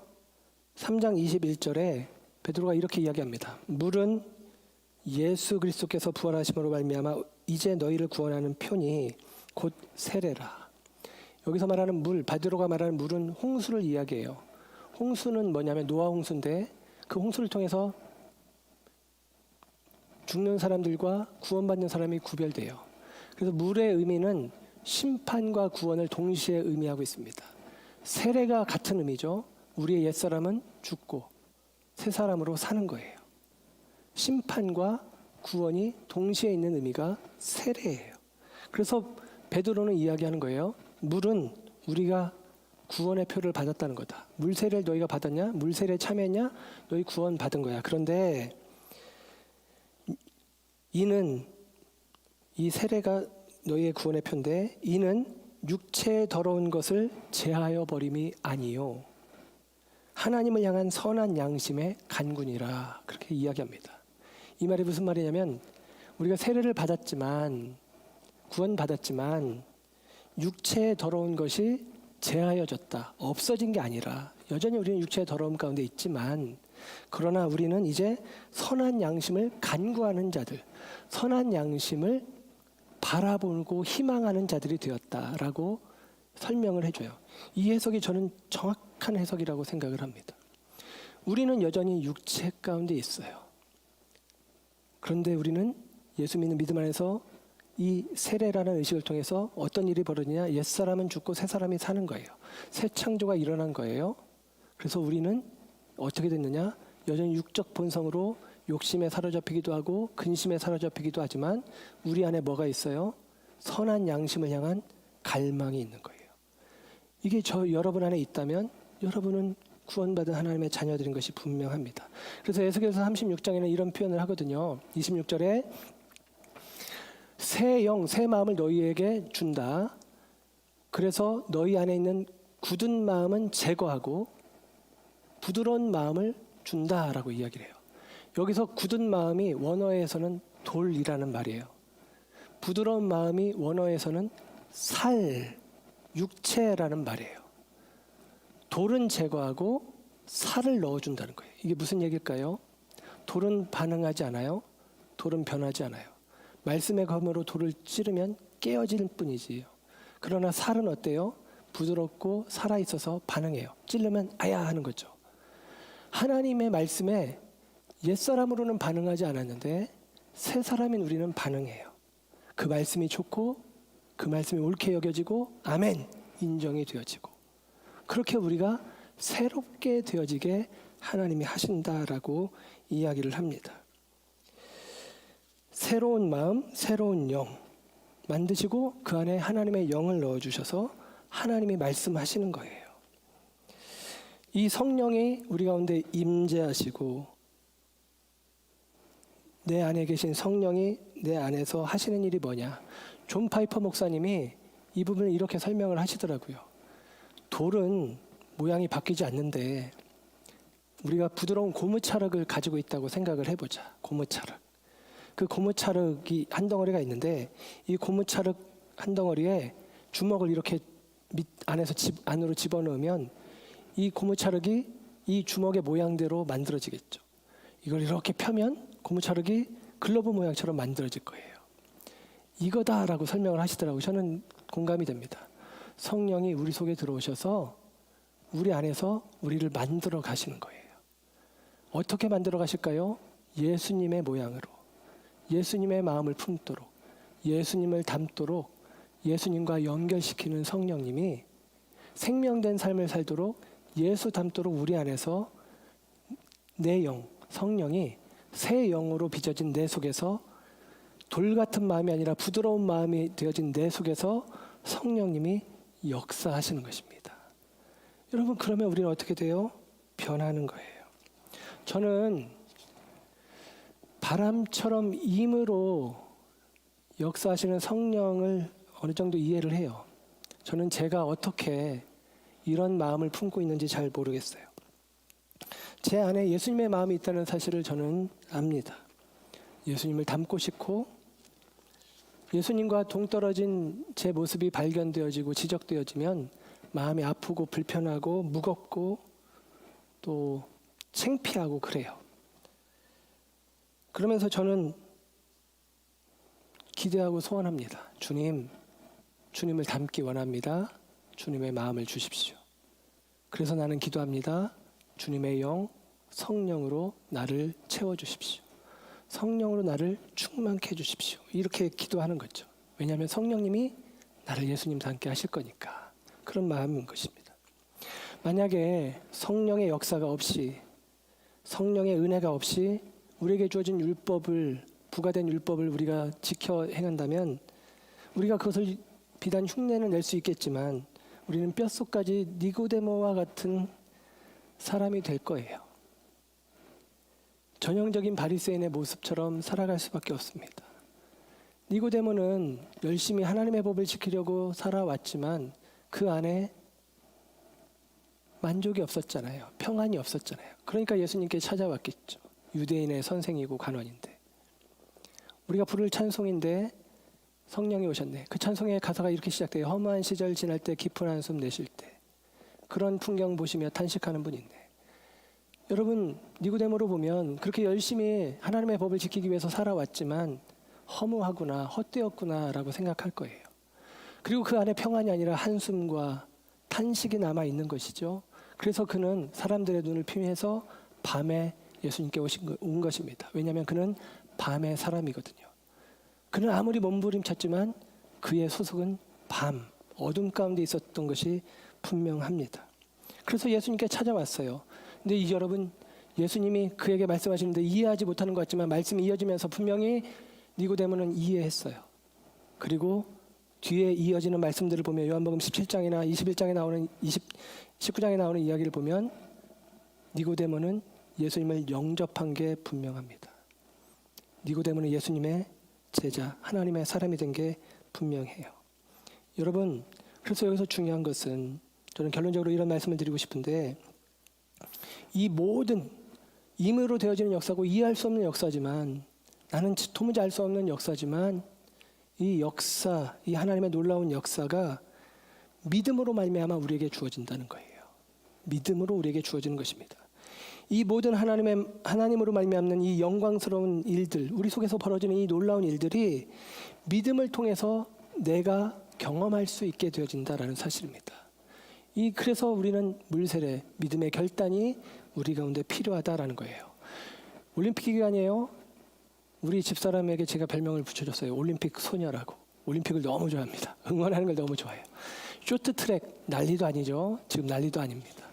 3장 21절에 베드로가 이렇게 이야기합니다. 물은 예수 그리스도께서 부활하심으로 말미암아 이제 너희를 구원하는 편이 곧 세례라. 여기서 말하는 물, 바디로가 말하는 물은 홍수를 이야기해요. 홍수는 뭐냐면 노아 홍수인데 그 홍수를 통해서 죽는 사람들과 구원받는 사람이 구별돼요. 그래서 물의 의미는 심판과 구원을 동시에 의미하고 있습니다. 세례가 같은 의미죠. 우리의 옛사람은 죽고 새 사람으로 사는 거예요. 심판과 구원이 동시에 있는 의미가 세례예요. 그래서 베드로는 이야기하는 거예요. 물은 우리가 구원의 표를 받았다는 거다. 물세례를 너희가 받았냐? 물세례에 참여했냐? 너희 구원 받은 거야. 그런데 이 세례가 너희의 구원의 표인데 이는 육체의 더러운 것을 제하여 버림이 아니요 하나님을 향한 선한 양심의 간군이라 그렇게 이야기합니다. 이 말이 무슨 말이냐면 우리가 세례를 받았지만 구원받았지만 육체의 더러운 것이 제하여졌다. 없어진 게 아니라 여전히 우리는 육체의 더러움 가운데 있지만 그러나 우리는 이제 선한 양심을 간구하는 자들, 선한 양심을 바라보고 희망하는 자들이 되었다라고 설명을 해줘요. 이 해석이 저는 정확한 해석이라고 생각을 합니다. 우리는 여전히 육체 가운데 있어요. 그런데 우리는 예수 믿는 믿음 안에서 이 세례라는 의식을 통해서 어떤 일이 벌어지냐? 옛사람은 죽고 새 사람이 사는 거예요. 새 창조가 일어난 거예요. 그래서 우리는 어떻게 됐느냐? 여전히 육적 본성으로 욕심에 사로잡히기도 하고 근심에 사로잡히기도 하지만 우리 안에 뭐가 있어요? 선한 양심을 향한 갈망이 있는 거예요. 이게 여러분 안에 있다면 여러분은 구원받은 하나님의 자녀들인 것이 분명합니다. 그래서 에스겔서 36장에는 이런 표현을 하거든요. 26절에 새 영, 새 마음을 너희에게 준다. 그래서 너희 안에 있는 굳은 마음은 제거하고 부드러운 마음을 준다라고 이야기를 해요. 여기서 굳은 마음이 원어에서는 돌이라는 말이에요. 부드러운 마음이 원어에서는 살, 육체라는 말이에요. 돌은 제거하고 살을 넣어준다는 거예요. 이게 무슨 얘기일까요? 돌은 반응하지 않아요. 돌은 변하지 않아요. 말씀의 검으로 돌을 찌르면 깨어질 뿐이지요. 그러나 살은 어때요? 부드럽고 살아있어서 반응해요. 찌르면 아야 하는 거죠. 하나님의 말씀에 옛사람으로는 반응하지 않았는데 새 사람인 우리는 반응해요. 그 말씀이 좋고 그 말씀이 옳게 여겨지고 아멘 인정이 되어지고 그렇게 우리가 새롭게 되어지게 하나님이 하신다라고 이야기를 합니다. 새로운 마음, 새로운 영 만드시고 그 안에 하나님의 영을 넣어주셔서 하나님이 말씀하시는 거예요. 이 성령이 우리 가운데 임재하시고 내 안에 계신 성령이 내 안에서 하시는 일이 뭐냐. 존 파이퍼 목사님이 이 부분을 이렇게 설명을 하시더라고요. 돌은 모양이 바뀌지 않는데 우리가 부드러운 고무차륵을 가지고 있다고 생각을 해보자. 고무차륵. 그 고무차륵이 한 덩어리가 있는데 이 고무차륵 한 덩어리에 주먹을 이렇게 안으로 집어넣으면 이 고무차륵이 이 주먹의 모양대로 만들어지겠죠. 이걸 이렇게 펴면 고무차륵이 글러브 모양처럼 만들어질 거예요. 이거다라고 설명을 하시더라고요. 저는 공감이 됩니다. 성령이 우리 속에 들어오셔서 우리 안에서 우리를 만들어 가시는 거예요. 어떻게 만들어 가실까요? 예수님의 모양으로, 예수님의 마음을 품도록, 예수님을 닮도록 예수님과 연결시키는 성령님이 생명된 삶을 살도록 예수 닮도록 우리 안에서 내 영, 성령이 새 영으로 빚어진 내 속에서 돌 같은 마음이 아니라 부드러운 마음이 되어진 내 속에서 성령님이 역사하시는 것입니다. 여러분, 그러면 우리는 어떻게 돼요? 변하는 거예요. 저는 바람처럼 임으로 역사하시는 성령을 어느 정도 이해를 해요. 저는 제가 어떻게 이런 마음을 품고 있는지 잘 모르겠어요. 제 안에 예수님의 마음이 있다는 사실을 저는 압니다. 예수님을 닮고 싶고 예수님과 동떨어진 제 모습이 발견되어지고 지적되어지면 마음이 아프고 불편하고 무겁고 또 창피하고 그래요. 그러면서 저는 기대하고 소원합니다. 주님을 닮기 원합니다. 주님의 마음을 주십시오. 그래서 나는 기도합니다. 주님의 영, 성령으로 나를 채워주십시오. 성령으로 나를 충만케 해주십시오. 이렇게 기도하는 거죠. 왜냐하면 성령님이 나를 예수님 닮게 하실 거니까. 그런 마음인 것입니다. 만약에 성령의 역사가 없이, 성령의 은혜가 없이 우리에게 주어진 율법을, 부과된 율법을 우리가 지켜 행한다면 우리가 그것을 비단 흉내는 낼 수 있겠지만 우리는 뼛속까지 니고데모와 같은 사람이 될 거예요. 전형적인 바리새인의 모습처럼 살아갈 수밖에 없습니다. 니고데모는 열심히 하나님의 법을 지키려고 살아왔지만 그 안에 만족이 없었잖아요. 평안이 없었잖아요. 그러니까 예수님께 찾아왔겠죠. 유대인의 선생이고 관원인데. 우리가 부를 찬송인데 성령이 오셨네. 그 찬송의 가사가 이렇게 시작돼요. 허무한 시절 지날 때 깊은 한숨 내쉴 때. 그런 풍경 보시며 탄식하는 분인데. 여러분, 니고데모로 보면 그렇게 열심히 하나님의 법을 지키기 위해서 살아왔지만 허무하구나, 헛되었구나 라고 생각할 거예요. 그리고 그 안에 평안이 아니라 한숨과 탄식이 남아있는 것이죠. 그래서 그는 사람들의 눈을 피해서 밤에 예수님께 온 것입니다. 왜냐하면 그는 밤의 사람이거든요. 그는 아무리 몸부림쳤지만 그의 소속은 밤, 어둠 가운데 있었던 것이 분명합니다. 그래서 예수님께 찾아왔어요. 근데 여러분, 예수님이 그에게 말씀하시는데 이해하지 못하는 것 같지만 말씀이 이어지면서 분명히 니고데모는 이해했어요. 그리고 뒤에 이어지는 말씀들을 보면 요한복음 17장이나 21장에 나오는 19장에 나오는 이야기를 보면 니고데모는 예수님을 영접한 게 분명합니다. 니고데모는 예수님의 제자, 하나님의 사람이 된 게 분명해요. 여러분, 그래서 여기서 중요한 것은 저는 결론적으로 이런 말씀을 드리고 싶은데 이 모든 임의로 되어지는 역사고 이해할 수 없는 역사지만 나는 도무지 알 수 없는 역사지만 이 역사, 이 하나님의 놀라운 역사가 믿음으로 말미암아 우리에게 주어진다는 거예요. 믿음으로 우리에게 주어지는 것입니다. 이 모든 하나님으로 말미암는 이 영광스러운 일들, 우리 속에서 벌어지는 이 놀라운 일들이 믿음을 통해서 내가 경험할 수 있게 되어진다라는 사실입니다. 그래서 우리는 물세례, 믿음의 결단이 우리 가운데 필요하다라는 거예요. 올림픽 기간이에요. 우리 집사람에게 제가 별명을 붙여줬어요. 올림픽 소녀라고. 올림픽을 너무 좋아합니다. 응원하는 걸 너무 좋아해요. 쇼트트랙 난리도 아니죠. 지금 난리도 아닙니다.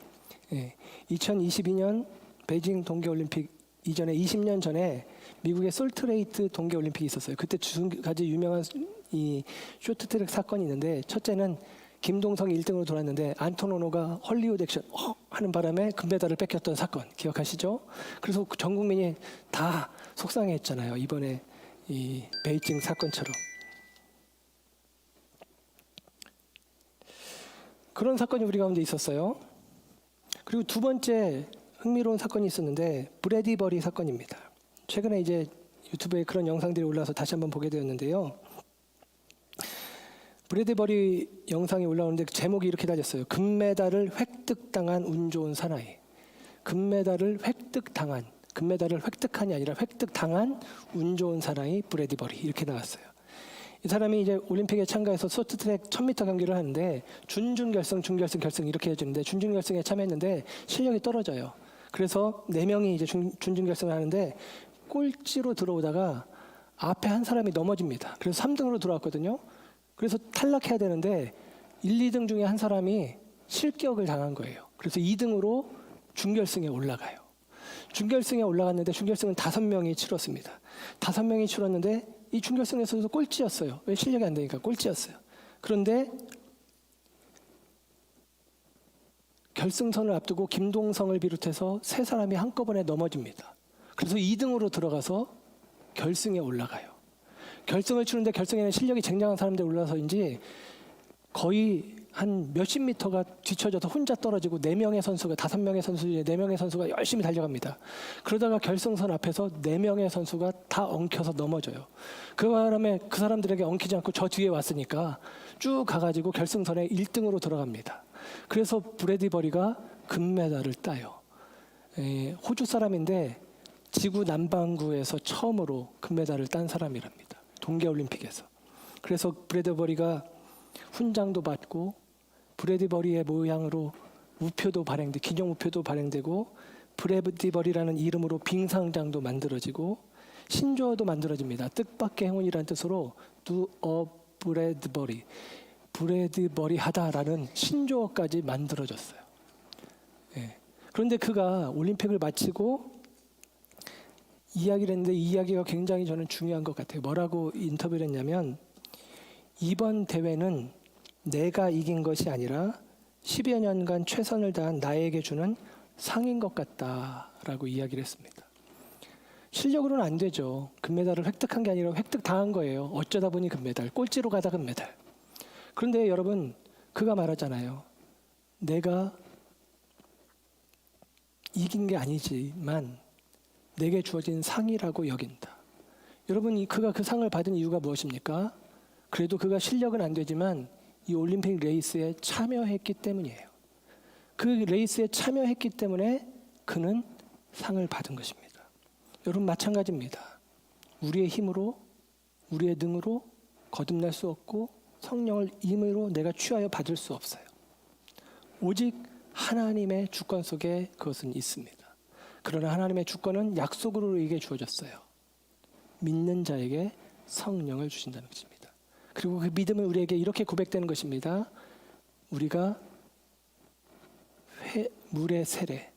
2022년 베이징 동계올림픽 이전에 20년 전에 미국의 솔트레이크 동계올림픽이 있었어요. 그때 두 가지 유명한 이 쇼트트랙 사건이 있는데 첫째는 김동성이 1등으로 돌았는데 안토노노가 헐리우드 액션 하는 바람에 금메달을 뺏겼던 사건 기억하시죠? 그래서 전 국민이 다 속상해했잖아요. 이번에 이 베이징 사건처럼. 그런 사건이 우리 가운데 있었어요. 그리고 두 번째 흥미로운 사건이 있었는데 브래디 버리 사건입니다. 최근에 이제 유튜브에 그런 영상들이 올라와서 다시 한번 보게 되었는데요. 브래디 버리 영상이 올라오는데 제목이 이렇게 달렸어요. 금메달을 획득당한 운 좋은 사나이. 금메달을 획득한이 아니라 획득당한 운 좋은 사나이 브래디 버리 이렇게 나왔어요. 이 사람이 이제 올림픽에 참가해서 쇼트트랙 1000m 경기를 하는데 준결승, 준결승, 결승 이렇게 해주는데 준결승에 참여했는데 실력이 떨어져요. 그래서 4명이 이제 준결승을 하는데 꼴찌로 들어오다가 앞에 한 사람이 넘어집니다. 그래서 3등으로 들어왔거든요. 그래서 탈락해야 되는데 1, 2등 중에 한 사람이 실격을 당한 거예요. 그래서 2등으로 준결승에 올라가요. 준결승에 올라갔는데 준결승은 5명이 치렀습니다. 5명이 치렀는데 이 준결승에서도 꼴찌였어요. 왜? 실력이 안 되니까 꼴찌였어요. 그런데 결승선을 앞두고 김동성을 비롯해서 3사람이 한꺼번에 넘어집니다. 그래서 2등으로 들어가서 결승에 올라가요. 결승을 치는데 결승에는 실력이 쟁쟁한 사람들이 올라서인지 거의 한 몇십 미터가 뒤쳐져서 혼자 떨어지고 4명의 선수가 5명의 선수 중에 4명의 선수가 열심히 달려갑니다. 그러다가 결승선 앞에서 4명의 선수가 다 엉켜서 넘어져요. 그 바람에 그 사람들에게 엉키지 않고 저 뒤에 왔으니까 쭉 가가지고 결승선에 1등으로 들어갑니다. 그래서 브래디 버리가 금메달을 따요. 호주 사람인데 지구 남반구에서 처음으로 금메달을 딴 사람이랍니다. 동계올림픽에서. 그래서 브래드버리가 훈장도 받고 브래드버리의 모양으로 우표도 발행돼, 기념 우표도 발행되고 브래드버리라는 이름으로 빙상장도 만들어지고 신조어도 만들어집니다. 뜻밖의 행운이라는 뜻으로 Do a 브래드버리, 브래드버리 하다라는 신조어까지 만들어졌어요. 예. 그런데 그가 올림픽을 마치고 이야기를 했는데 이 이야기가 굉장히 저는 중요한 것 같아요. 뭐라고 인터뷰를 했냐면, 이번 대회는 내가 이긴 것이 아니라 10여 년간 최선을 다한 나에게 주는 상인 것 같다라고 이야기를 했습니다. 실력으로는 안 되죠. 금메달을 획득한 게 아니라 획득당한 거예요. 어쩌다 보니 금메달, 꼴찌로 가다 금메달. 그런데 여러분, 그가 말하잖아요. 내가 이긴 게 아니지만 내게 주어진 상이라고 여긴다. 여러분, 그가 그 상을 받은 이유가 무엇입니까? 그래도 그가 실력은 안 되지만 이 올림픽 레이스에 참여했기 때문이에요. 그 레이스에 참여했기 때문에 그는 상을 받은 것입니다. 여러분, 마찬가지입니다. 우리의 힘으로, 우리의 능으로 거듭날 수 없고 성령을 임의로 내가 취하여 받을 수 없어요. 오직 하나님의 주권 속에 그것은 있습니다. 그러나 하나님의 주권은 약속으로 우리에게 주어졌어요. 믿는 자에게 성령을 주신다는 것입니다. 그리고 그 믿음은 우리에게 이렇게 고백되는 것입니다. 우리가 물의 세례,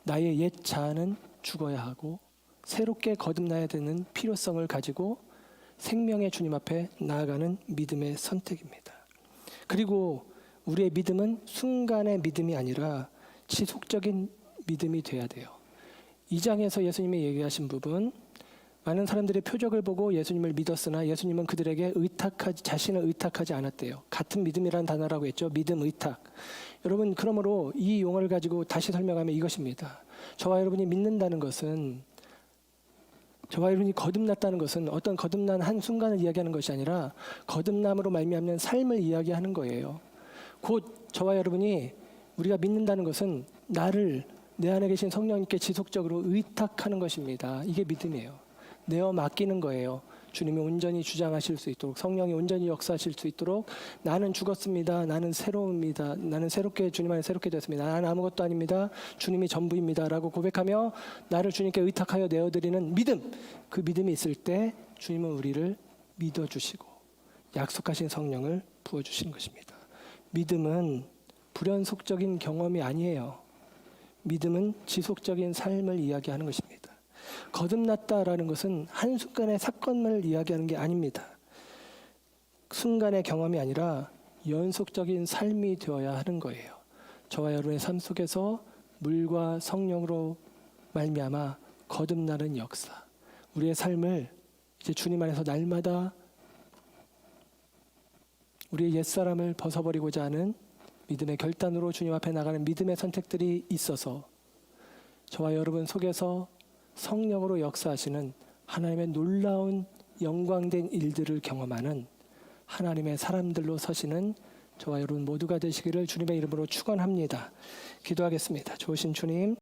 나의 옛 자아는 죽어야 하고 새롭게 거듭나야 되는 필요성을 가지고 생명의 주님 앞에 나아가는 믿음의 선택입니다. 그리고 우리의 믿음은 순간의 믿음이 아니라 지속적인 믿음이 돼야 돼요. 2장에서 예수님이 얘기하신 부분, 많은 사람들의 표적을 보고 예수님을 믿었으나 예수님은 그들에게 자신을 의탁하지 않았대요. 같은 믿음이라는 단어라고 했죠. 믿음, 의탁. 여러분, 그러므로 이 용어를 가지고 다시 설명하면 이것입니다. 저와 여러분이 믿는다는 것은, 저와 여러분이 거듭났다는 것은 어떤 거듭난 한순간을 이야기하는 것이 아니라 거듭남으로 말미암는 삶을 이야기하는 거예요. 곧 저와 여러분이 우리가 믿는다는 것은 나를 내 안에 계신 성령님께 지속적으로 의탁하는 것입니다. 이게 믿음이에요. 내어 맡기는 거예요. 주님이 온전히 주장하실 수 있도록, 성령이 온전히 역사하실 수 있도록, 나는 죽었습니다. 나는 새로웁니다. 나는 새롭게, 주님 안에 새롭게 되었습니다. 나는 아무것도 아닙니다. 주님이 전부입니다. 라고 고백하며 나를 주님께 의탁하여 내어드리는 믿음, 그 믿음이 있을 때 주님은 우리를 믿어주시고 약속하신 성령을 부어주신 것입니다. 믿음은 불연속적인 경험이 아니에요. 믿음은 지속적인 삶을 이야기하는 것입니다. 거듭났다라는 것은 한순간의 사건을 이야기하는 게 아닙니다. 순간의 경험이 아니라 연속적인 삶이 되어야 하는 거예요. 저와 여러분의 삶 속에서 물과 성령으로 말미암아 거듭나는 역사, 우리의 삶을 이제 주님 안에서 날마다 우리의 옛사람을 벗어버리고자 하는 믿음의 결단으로 주님 앞에 나가는 믿음의 선택들이 있어서 저와 여러분 속에서 성령으로 역사하시는 하나님의 놀라운 영광된 일들을 경험하는 하나님의 사람들로 서시는 저와 여러분 모두가 되시기를 주님의 이름으로 축원합니다. 기도하겠습니다. 좋으신 주님,